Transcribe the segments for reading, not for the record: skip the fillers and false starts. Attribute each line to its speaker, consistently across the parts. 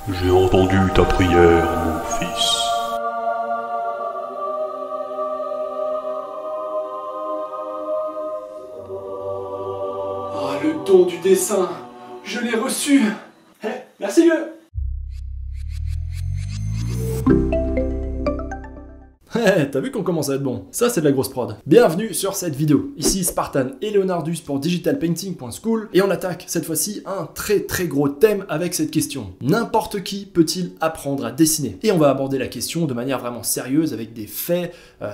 Speaker 1: J'ai entendu ta prière, mon fils.
Speaker 2: Ah, le don du dessin, je l'ai reçu. Merci vieux. T'as vu qu'on commence à être bon? Ça c'est de la grosse prod. Bienvenue sur cette vidéo. Ici Spartan et Leonardus pour digitalpainting.school et on attaque cette fois-ci un très gros thème avec cette question. N'importe qui peut-il apprendre à dessiner? Et on va aborder la question de manière vraiment sérieuse avec des faits,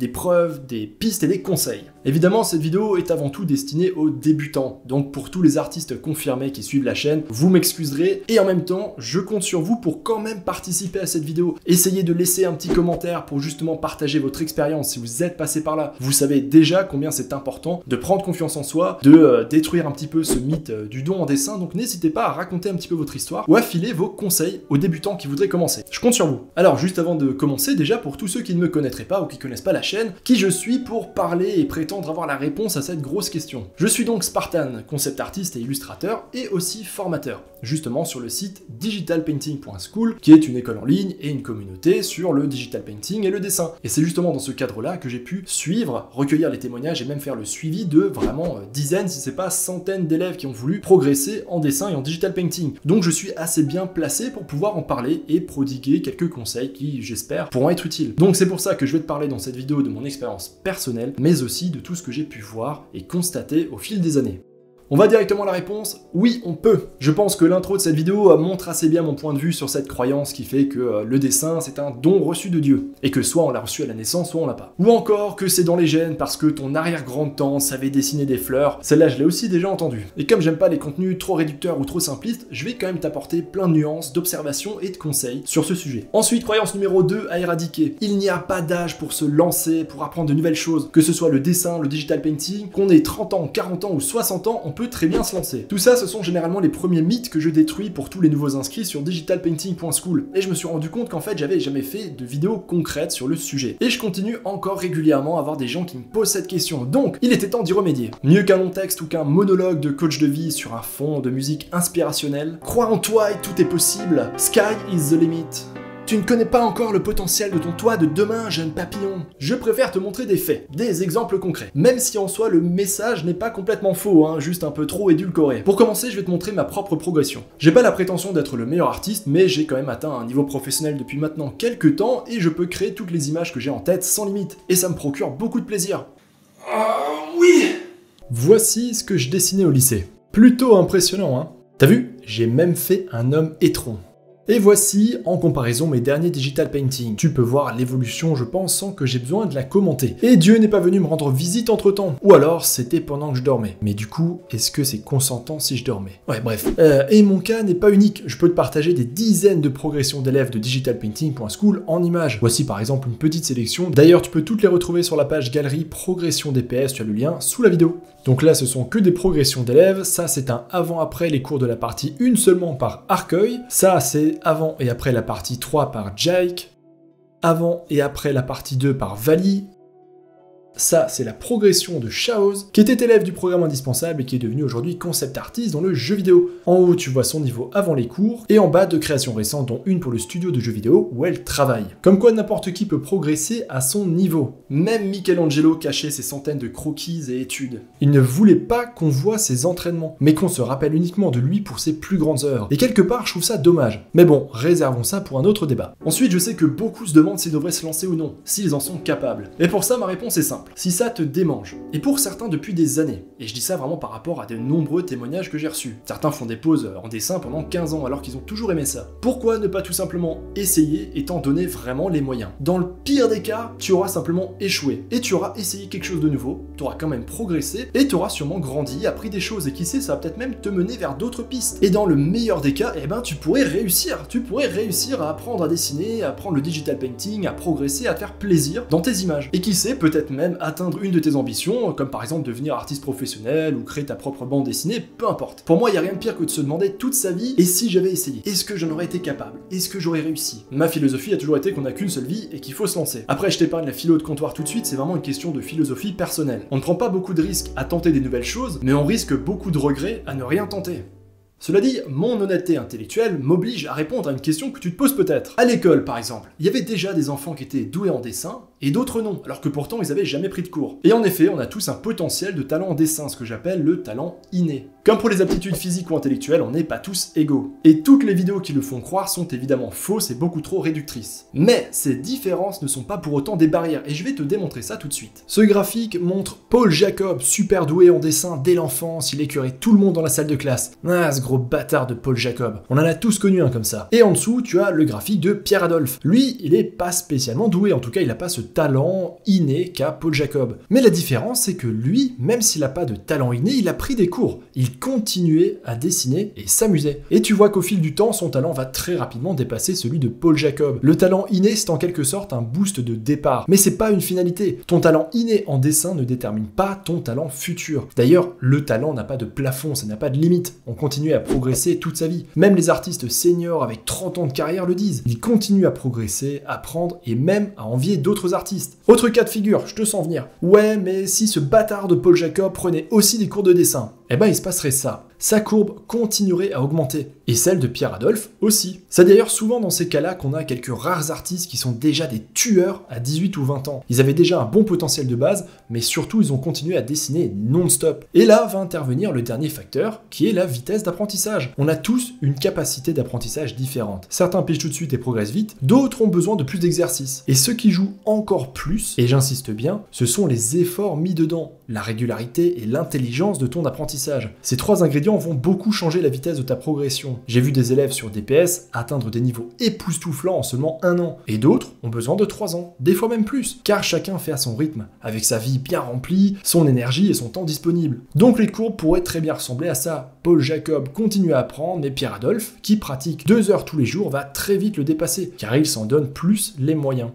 Speaker 2: des preuves, des pistes et des conseils. Évidemment, cette vidéo est avant tout destinée aux débutants. Donc pour tous les artistes confirmés qui suivent la chaîne, vous m'excuserez et en même temps, je compte sur vous pour quand même participer à cette vidéo. Essayez de laisser un petit commentaire pour justement partager votre expérience si vous êtes passé par là. Vous savez déjà combien c'est important de prendre confiance en soi, de détruire un petit peu ce mythe du don en dessin, donc n'hésitez pas à raconter un petit peu votre histoire ou à filer vos conseils aux débutants qui voudraient commencer. Je compte sur vous. Alors juste avant de commencer, déjà pour tous ceux qui ne me connaîtraient pas ou qui connaissent pas la chaîne, qui je suis pour parler et prétendre avoir la réponse à cette grosse question. Je suis donc Spartan, concept artiste et illustrateur et aussi formateur, justement sur le site digitalpainting.school qui est une école en ligne et une communauté sur le digital painting et le dessin. Et c'est justement dans ce cadre-là que j'ai pu suivre, recueillir les témoignages et même faire le suivi de vraiment dizaines, si c'est pas centaines d'élèves qui ont voulu progresser en dessin et en digital painting. Donc je suis assez bien placé pour pouvoir en parler et prodiguer quelques conseils qui, j'espère, pourront être utiles. Donc c'est pour ça que je vais te parler dans cette vidéo de mon expérience personnelle, mais aussi de tout ce que j'ai pu voir et constater au fil des années. On va directement à la réponse, oui on peut. Je pense que l'intro de cette vidéo montre assez bien mon point de vue sur cette croyance qui fait que le dessin c'est un don reçu de Dieu, et que soit on l'a reçu à la naissance, soit on l'a pas. Ou encore que c'est dans les gènes parce que ton arrière-grand-tante savait dessiner des fleurs, celle-là je l'ai aussi déjà entendue. Et comme j'aime pas les contenus trop réducteurs ou trop simplistes, je vais quand même t'apporter plein de nuances, d'observations et de conseils sur ce sujet. Ensuite, croyance numéro 2 à éradiquer. Il n'y a pas d'âge pour se lancer, pour apprendre de nouvelles choses, que ce soit le dessin, le digital painting, qu'on ait 30 ans, 40 ans ou 60 ans, on peut très bien se lancer. Tout ça, ce sont généralement les premiers mythes que je détruis pour tous les nouveaux inscrits sur digitalpainting.school. Et je me suis rendu compte qu'en fait, j'avais jamais fait de vidéos concrètes sur le sujet. Et je continue encore régulièrement à avoir des gens qui me posent cette question. Donc, il était temps d'y remédier. Mieux qu'un long texte ou qu'un monologue de coach de vie sur un fond de musique inspirationnelle, crois en toi et tout est possible. Sky is the limit. Tu ne connais pas encore le potentiel de ton toi de demain, jeune papillon. Je préfère te montrer des faits, des exemples concrets. Même si en soi le message n'est pas complètement faux, juste un peu trop édulcoré. Pour commencer, je vais te montrer ma propre progression. J'ai pas la prétention d'être le meilleur artiste, mais j'ai quand même atteint un niveau professionnel depuis maintenant quelques temps et je peux créer toutes les images que j'ai en tête sans limite. Et ça me procure beaucoup de plaisir. Oui! Voici ce que je dessinais au lycée. Plutôt impressionnant, hein? T'as vu? J'ai même fait un homme étron. Et voici, en comparaison, mes derniers digital painting. Tu peux voir l'évolution, je pense, sans que j'ai besoin de la commenter. Et Dieu n'est pas venu me rendre visite entre-temps. Ou alors, c'était pendant que je dormais. Mais du coup, est-ce que c'est consentant si je dormais? Ouais, bref. Et mon cas n'est pas unique. Je peux te partager des dizaines de progressions d'élèves de digitalpainting.school en images. Voici par exemple une petite sélection. D'ailleurs, tu peux toutes les retrouver sur la page galerie progression DPS, tu as le lien sous la vidéo. Donc là, ce sont que des progressions d'élèves. Ça, c'est un avant-après les cours de la partie 1 seulement par Arcueil. Ça, c'est avant et après la partie 3 par Jake, avant et après la partie 2 par Vali. Ça, c'est la progression de Chaos, qui était élève du programme indispensable et qui est devenu aujourd'hui concept artiste dans le jeu vidéo. En haut, tu vois son niveau avant les cours, et en bas, deux créations récentes, dont une pour le studio de jeux vidéo où elle travaille. Comme quoi, n'importe qui peut progresser à son niveau. Même Michelangelo cachait ses centaines de croquis et études. Il ne voulait pas qu'on voit ses entraînements, mais qu'on se rappelle uniquement de lui pour ses plus grandes œuvres. Et quelque part, je trouve ça dommage. Mais bon, réservons ça pour un autre débat. Ensuite, je sais que beaucoup se demandent s'ils devraient se lancer ou non, s'ils en sont capables. Et pour ça, ma réponse est simple. Si ça te démange, et pour certains depuis des années, et je dis ça vraiment par rapport à de nombreux témoignages que j'ai reçus. Certains font des pauses en dessin pendant 15 ans alors qu'ils ont toujours aimé ça. Pourquoi ne pas tout simplement essayer et t'en donner vraiment les moyens? Dans le pire des cas, tu auras simplement échoué, et tu auras essayé quelque chose de nouveau, tu auras quand même progressé, et tu auras sûrement grandi, appris des choses, et qui sait, ça va peut-être même te mener vers d'autres pistes. Et dans le meilleur des cas, tu pourrais réussir à apprendre à dessiner, à apprendre le digital painting, à progresser, à te faire plaisir dans tes images. Et qui sait, peut-être même atteindre une de tes ambitions, comme par exemple devenir artiste professionnel ou créer ta propre bande dessinée, peu importe. Pour moi, il n'y a rien de pire que de se demander toute sa vie, et si j'avais essayé? Est-ce que j'en aurais été capable? Est-ce que j'aurais réussi? Ma philosophie a toujours été qu'on n'a qu'une seule vie et qu'il faut se lancer. Après, je t'épargne la philo de comptoir tout de suite, c'est vraiment une question de philosophie personnelle. On ne prend pas beaucoup de risques à tenter des nouvelles choses, mais on risque beaucoup de regrets à ne rien tenter. Cela dit, mon honnêteté intellectuelle m'oblige à répondre à une question que tu te poses peut-être. À l'école, par exemple, il y avait déjà des enfants qui étaient doués en dessin, et d'autres non, alors que pourtant ils avaient jamais pris de cours. Et en effet, on a tous un potentiel de talent en dessin, ce que j'appelle le talent inné. Comme pour les aptitudes physiques ou intellectuelles, on n'est pas tous égaux. Et toutes les vidéos qui le font croire sont évidemment fausses et beaucoup trop réductrices. Mais ces différences ne sont pas pour autant des barrières, et je vais te démontrer ça tout de suite. Ce graphique montre Paul Jacob, super doué en dessin dès l'enfance, il écœurait tout le monde dans la salle de classe. Ah, ce gros bâtard de Paul Jacob. On en a tous connu un comme ça. Et en dessous, tu as le graphique de Pierre Adolphe. Lui, il est pas spécialement doué, en tout cas il n'a pas ce talent inné qu'a Paul Jacob. Mais la différence, c'est que lui, même s'il n'a pas de talent inné, il a pris des cours. Il continuait à dessiner et s'amusait. Et tu vois qu'au fil du temps, son talent va très rapidement dépasser celui de Paul Jacob. Le talent inné, c'est en quelque sorte un boost de départ. Mais c'est pas une finalité. Ton talent inné en dessin ne détermine pas ton talent futur. D'ailleurs, le talent n'a pas de plafond, ça n'a pas de limite. On continue à progresser toute sa vie. Même les artistes seniors avec 30 ans de carrière le disent. Ils continuent à progresser, à apprendre et même à envier d'autres artistes. Autre cas de figure, je te sens venir. Ouais, mais si ce bâtard de Paul Jacob prenait aussi des cours de dessin, eh ben il se passerait ça. Sa courbe continuerait à augmenter. Et celle de Pierre Adolphe aussi. C'est d'ailleurs souvent dans ces cas-là qu'on a quelques rares artistes qui sont déjà des tueurs à 18 ou 20 ans. Ils avaient déjà un bon potentiel de base, mais surtout ils ont continué à dessiner non-stop. Et là va intervenir le dernier facteur, qui est la vitesse d'apprentissage. On a tous une capacité d'apprentissage différente. Certains pigent tout de suite et progressent vite, d'autres ont besoin de plus d'exercice. Et ceux qui jouent encore plus, et j'insiste bien, ce sont les efforts mis dedans, la régularité et l'intelligence de ton apprentissage. Ces trois ingrédients vont beaucoup changer la vitesse de ta progression. J'ai vu des élèves sur DPS atteindre des niveaux époustouflants en seulement 1 an, et d'autres ont besoin de 3 ans, des fois même plus, car chacun fait à son rythme, avec sa vie bien remplie, son énergie et son temps disponible. Donc les courbes pourraient très bien ressembler à ça. Paul Jacob continue à apprendre, mais Pierre Adolphe, qui pratique 2 heures tous les jours, va très vite le dépasser, car il s'en donne plus les moyens.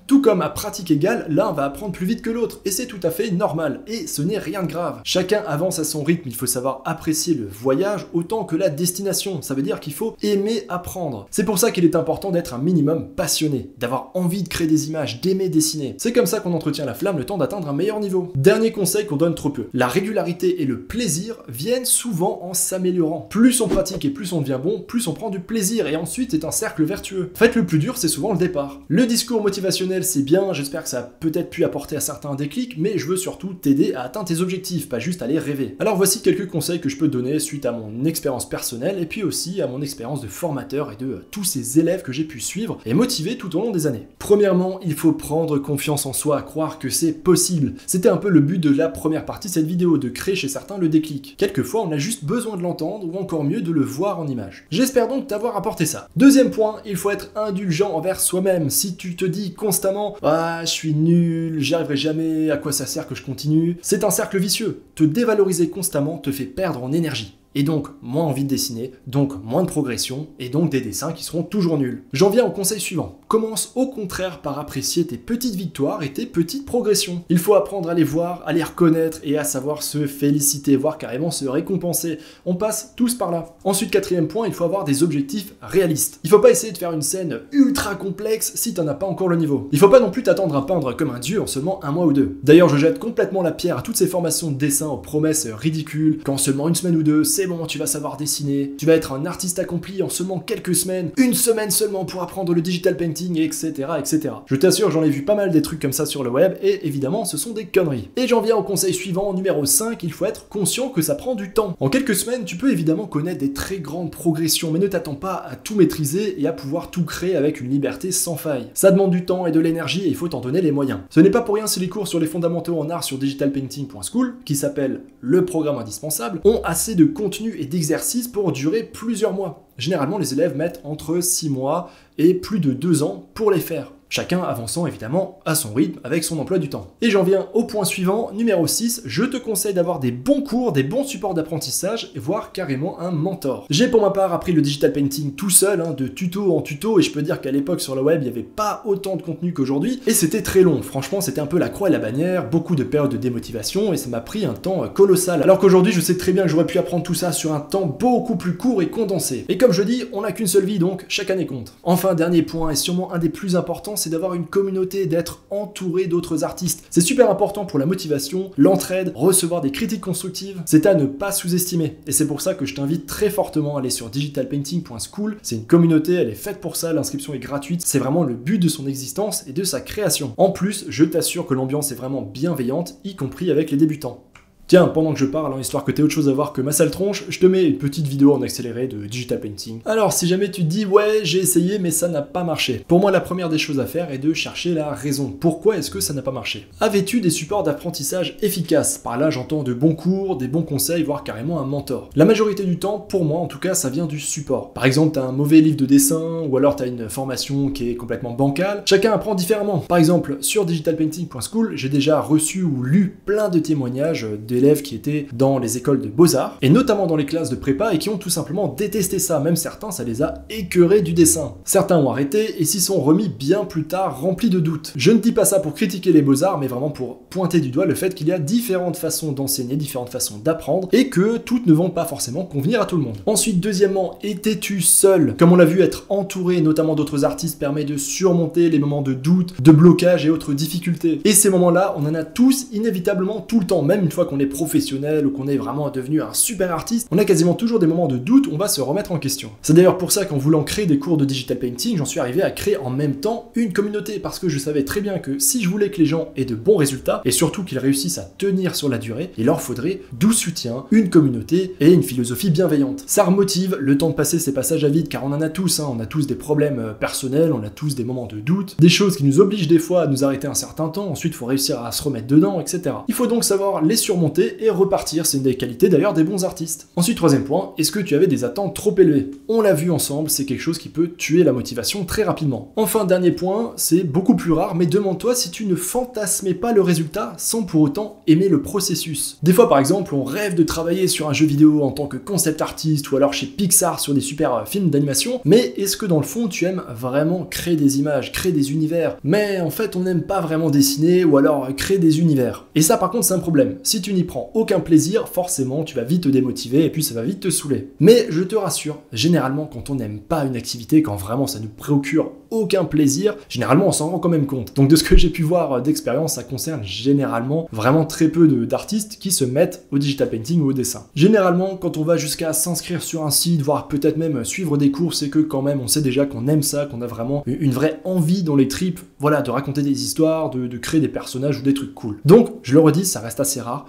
Speaker 2: Tout comme à pratique égale, l'un va apprendre plus vite que l'autre, et c'est tout à fait normal, et ce n'est rien de grave. Chacun avance à son rythme, il faut savoir apprécier le voyage autant que la destination, ça veut dire qu'il faut aimer apprendre. C'est pour ça qu'il est important d'être un minimum passionné, d'avoir envie de créer des images, d'aimer dessiner. C'est comme ça qu'on entretient la flamme le temps d'atteindre un meilleur niveau. Dernier conseil qu'on donne trop peu, la régularité et le plaisir viennent souvent en s'améliorant. Plus on pratique et plus on devient bon, plus on prend du plaisir, et ensuite c'est un cercle vertueux. En fait, le plus dur, c'est souvent le départ. Le discours motivationnel, c'est bien, j'espère que ça a peut-être pu apporter à certains un déclic, mais je veux surtout t'aider à atteindre tes objectifs, pas juste à les rêver. Alors voici quelques conseils que je peux te donner suite à mon expérience personnelle et puis aussi à mon expérience de formateur et de tous ces élèves que j'ai pu suivre et motiver tout au long des années. Premièrement, il faut prendre confiance en soi, croire que c'est possible. C'était un peu le but de la première partie de cette vidéo, de créer chez certains le déclic. Quelquefois, on a juste besoin de l'entendre ou encore mieux de le voir en image. J'espère donc t'avoir apporté ça. Deuxième point, il faut être indulgent envers soi-même. Si tu te dis constamment « Ah, je suis nul, j'y arriverai jamais, à quoi ça sert que je continue ?» C'est un cercle vicieux. Te dévaloriser constamment te fait perdre en énergie. Et donc moins envie de dessiner, donc moins de progression, et donc des dessins qui seront toujours nuls. J'en viens au conseil suivant. Commence au contraire par apprécier tes petites victoires et tes petites progressions. Il faut apprendre à les voir, à les reconnaître et à savoir se féliciter, voire carrément se récompenser. On passe tous par là. Ensuite, quatrième point, il faut avoir des objectifs réalistes. Il faut pas essayer de faire une scène ultra complexe si t'en as pas encore le niveau. Il faut pas non plus t'attendre à peindre comme un dieu en seulement 1 mois ou 2. D'ailleurs, je jette complètement la pierre à toutes ces formations de dessin aux promesses ridicules, qu'en seulement 1 semaine ou 2, c'est bon, tu vas savoir dessiner, tu vas être un artiste accompli en seulement quelques semaines, 1 semaine seulement pour apprendre le digital painting, etc., etc. Je t'assure, j'en ai vu pas mal des trucs comme ça sur le web, et évidemment, ce sont des conneries. Et j'en viens au conseil suivant, numéro 5, il faut être conscient que ça prend du temps. En quelques semaines, tu peux évidemment connaître des très grandes progressions, mais ne t'attends pas à tout maîtriser et à pouvoir tout créer avec une liberté sans faille. Ça demande du temps et de l'énergie, et il faut t'en donner les moyens. Ce n'est pas pour rien si les cours sur les fondamentaux en art sur digitalpainting.school, qui s'appelle le programme indispensable, ont assez de contenu et d'exercices pour durer plusieurs mois. Généralement, les élèves mettent entre 6 mois et plus de 2 ans pour les faire. Chacun avançant évidemment à son rythme avec son emploi du temps. Et j'en viens au point suivant, numéro 6, je te conseille d'avoir des bons cours, des bons supports d'apprentissage, voire carrément un mentor. J'ai pour ma part appris le digital painting tout seul, de tuto en tuto, et je peux dire qu'à l'époque sur le web, il n'y avait pas autant de contenu qu'aujourd'hui, et c'était très long. Franchement, c'était un peu la croix et la bannière, beaucoup de périodes de démotivation, et ça m'a pris un temps colossal. Alors qu'aujourd'hui, je sais très bien que j'aurais pu apprendre tout ça sur un temps beaucoup plus court et condensé. Et comme je dis, on n'a qu'une seule vie, donc chaque année compte. Enfin, dernier point, et sûrement un des plus importants, c'est d'avoir une communauté, d'être entouré d'autres artistes. C'est super important pour la motivation, l'entraide, recevoir des critiques constructives. C'est à ne pas sous-estimer. Et c'est pour ça que je t'invite très fortement à aller sur digitalpainting.school. C'est une communauté, elle est faite pour ça, l'inscription est gratuite. C'est vraiment le but de son existence et de sa création. En plus, je t'assure que l'ambiance est vraiment bienveillante, y compris avec les débutants. Tiens, pendant que je parle, histoire que t'aies autre chose à voir que ma sale tronche, je te mets une petite vidéo en accéléré de Digital Painting. Alors, si jamais tu te dis, ouais, j'ai essayé, mais ça n'a pas marché. Pour moi, la première des choses à faire est de chercher la raison. Pourquoi est-ce que ça n'a pas marché? Avais-tu des supports d'apprentissage efficaces? Par là, j'entends de bons cours, des bons conseils, voire carrément un mentor. La majorité du temps, pour moi en tout cas, ça vient du support. Par exemple, t'as un mauvais livre de dessin, ou alors t'as une formation qui est complètement bancale. Chacun apprend différemment. Par exemple, sur digitalpainting.school, j'ai déjà reçu ou lu plein de témoignages d'élèves qui étaient dans les écoles de beaux-arts, et notamment dans les classes de prépa, et qui ont tout simplement détesté ça. Même certains, ça les a écœurés du dessin. Certains ont arrêté et s'y sont remis bien plus tard, remplis de doutes. Je ne dis pas ça pour critiquer les beaux-arts, mais vraiment pour pointer du doigt le fait qu'il y a différentes façons d'enseigner, différentes façons d'apprendre, et que toutes ne vont pas forcément convenir à tout le monde. Ensuite, deuxièmement, étais-tu seul? Comme on l'a vu, être entouré, notamment d'autres artistes, permet de surmonter les moments de doute, de blocage et autres difficultés. Et ces moments-là, on en a tous inévitablement tout le temps, même une fois qu'on est professionnel ou qu'on est vraiment devenu un super artiste, on a quasiment toujours des moments de doute où on va se remettre en question. C'est d'ailleurs pour ça qu'en voulant créer des cours de digital painting, j'en suis arrivé à créer en même temps une communauté, parce que je savais très bien que si je voulais que les gens aient de bons résultats, et surtout qu'ils réussissent à tenir sur la durée, il leur faudrait du soutien, une communauté et une philosophie bienveillante. Ça remotive, le temps de passer ces passages à vide, car on en a tous, on a tous des problèmes personnels, on a tous des moments de doute, des choses qui nous obligent des fois à nous arrêter un certain temps, ensuite il faut réussir à se remettre dedans, etc. Il faut donc savoir les surmonter et repartir, c'est une des qualités d'ailleurs des bons artistes. Ensuite, troisième point, est-ce que tu avais des attentes trop élevées? On l'a vu ensemble, c'est quelque chose qui peut tuer la motivation très rapidement. Enfin, dernier point, c'est beaucoup plus rare, mais demande-toi si tu ne fantasmais pas le résultat sans pour autant aimer le processus. Des fois, par exemple, on rêve de travailler sur un jeu vidéo en tant que concept artiste ou alors chez Pixar sur des super films d'animation, mais est-ce que dans le fond, tu aimes vraiment créer des images, créer des univers? Mais en fait, on n'aime pas vraiment dessiner ou alors créer des univers. Et ça, par contre, c'est un problème. Si tu n'y prends aucun plaisir, forcément tu vas vite te démotiver et puis ça va vite te saouler. Mais je te rassure, généralement quand on n'aime pas une activité, quand vraiment ça nous procure aucun plaisir, généralement on s'en rend quand même compte. Donc de ce que j'ai pu voir d'expérience, ça concerne généralement vraiment très peu d'artistes qui se mettent au digital painting ou au dessin. Généralement quand on va jusqu'à s'inscrire sur un site, voire peut-être même suivre des cours, c'est que quand même on sait déjà qu'on aime ça, qu'on a vraiment une vraie envie dans les tripes, voilà, de raconter des histoires, de créer des personnages ou des trucs cool. Donc je le redis, ça reste assez rare.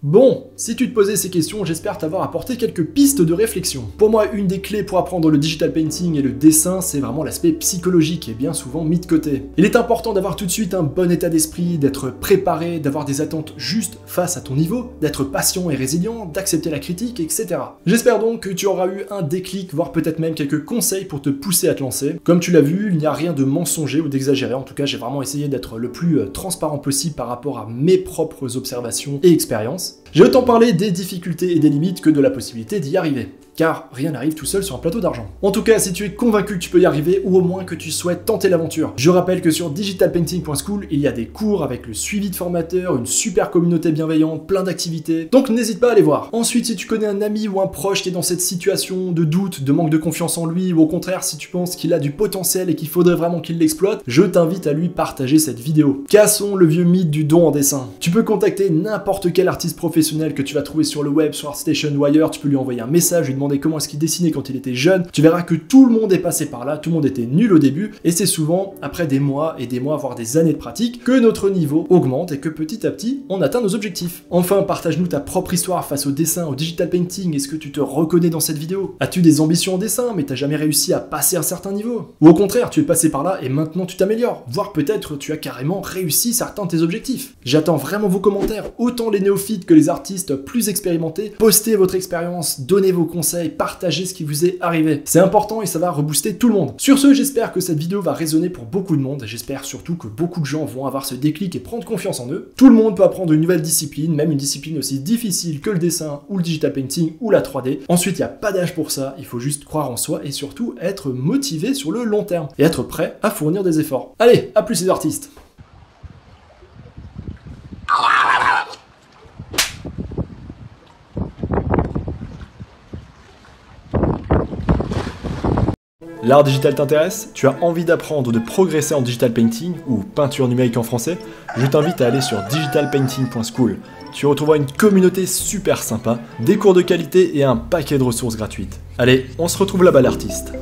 Speaker 2: Bon, si tu te posais ces questions, j'espère t'avoir apporté quelques pistes de réflexion. Pour moi, une des clés pour apprendre le digital painting et le dessin, c'est vraiment l'aspect psychologique et bien souvent mis de côté. Il est important d'avoir tout de suite un bon état d'esprit, d'être préparé, d'avoir des attentes justes face à ton niveau, d'être patient et résilient, d'accepter la critique, etc. J'espère donc que tu auras eu un déclic, voire peut-être même quelques conseils pour te pousser à te lancer. Comme tu l'as vu, il n'y a rien de mensonger ou d'exagéré, en tout cas j'ai vraiment essayé d'être le plus transparent possible par rapport à mes propres observations et expériences. J'ai autant parlé des difficultés et des limites que de la possibilité d'y arriver. Car rien n'arrive tout seul sur un plateau d'argent. En tout cas, si tu es convaincu que tu peux y arriver, ou au moins que tu souhaites tenter l'aventure, je rappelle que sur digitalpainting.school, il y a des cours avec le suivi de formateurs, une super communauté bienveillante, plein d'activités, donc n'hésite pas à aller voir. Ensuite, si tu connais un ami ou un proche qui est dans cette situation de doute, de manque de confiance en lui, ou au contraire, si tu penses qu'il a du potentiel et qu'il faudrait vraiment qu'il l'exploite, je t'invite à lui partager cette vidéo. Cassons le vieux mythe du don en dessin. Tu peux contacter n'importe quel artiste professionnel que tu vas trouver sur le web, sur ArtStation ou ailleurs, tu peux lui envoyer un message, lui demander comment est-ce qu'il dessinait quand il était jeune, tu verras que tout le monde est passé par là, tout le monde était nul au début, et c'est souvent après des mois et des mois, voire des années de pratique, que notre niveau augmente et que petit à petit, on atteint nos objectifs. Enfin, partage-nous ta propre histoire face au dessin, au digital painting, est-ce que tu te reconnais dans cette vidéo? As-tu des ambitions en dessin, mais t'as jamais réussi à passer un certain niveau? Ou au contraire, tu es passé par là et maintenant tu t'améliores, voire peut-être tu as carrément réussi certains de tes objectifs. J'attends vraiment vos commentaires, autant les néophytes que les artistes plus expérimentés, postez votre expérience, donnez vos conseils, partagez ce qui vous est arrivé. C'est important et ça va rebooster tout le monde. Sur ce, j'espère que cette vidéo va résonner pour beaucoup de monde. J'espère surtout que beaucoup de gens vont avoir ce déclic et prendre confiance en eux. Tout le monde peut apprendre une nouvelle discipline, même une discipline aussi difficile que le dessin ou le digital painting ou la 3D. Ensuite, il n'y a pas d'âge pour ça. Il faut juste croire en soi et surtout être motivé sur le long terme et être prêt à fournir des efforts. Allez, à plus les artistes! L'art digital t'intéresse? Tu as envie d'apprendre ou de progresser en digital painting, ou peinture numérique en français? Je t'invite à aller sur digitalpainting.school. Tu retrouveras une communauté super sympa, des cours de qualité et un paquet de ressources gratuites. Allez, on se retrouve là-bas l'artiste.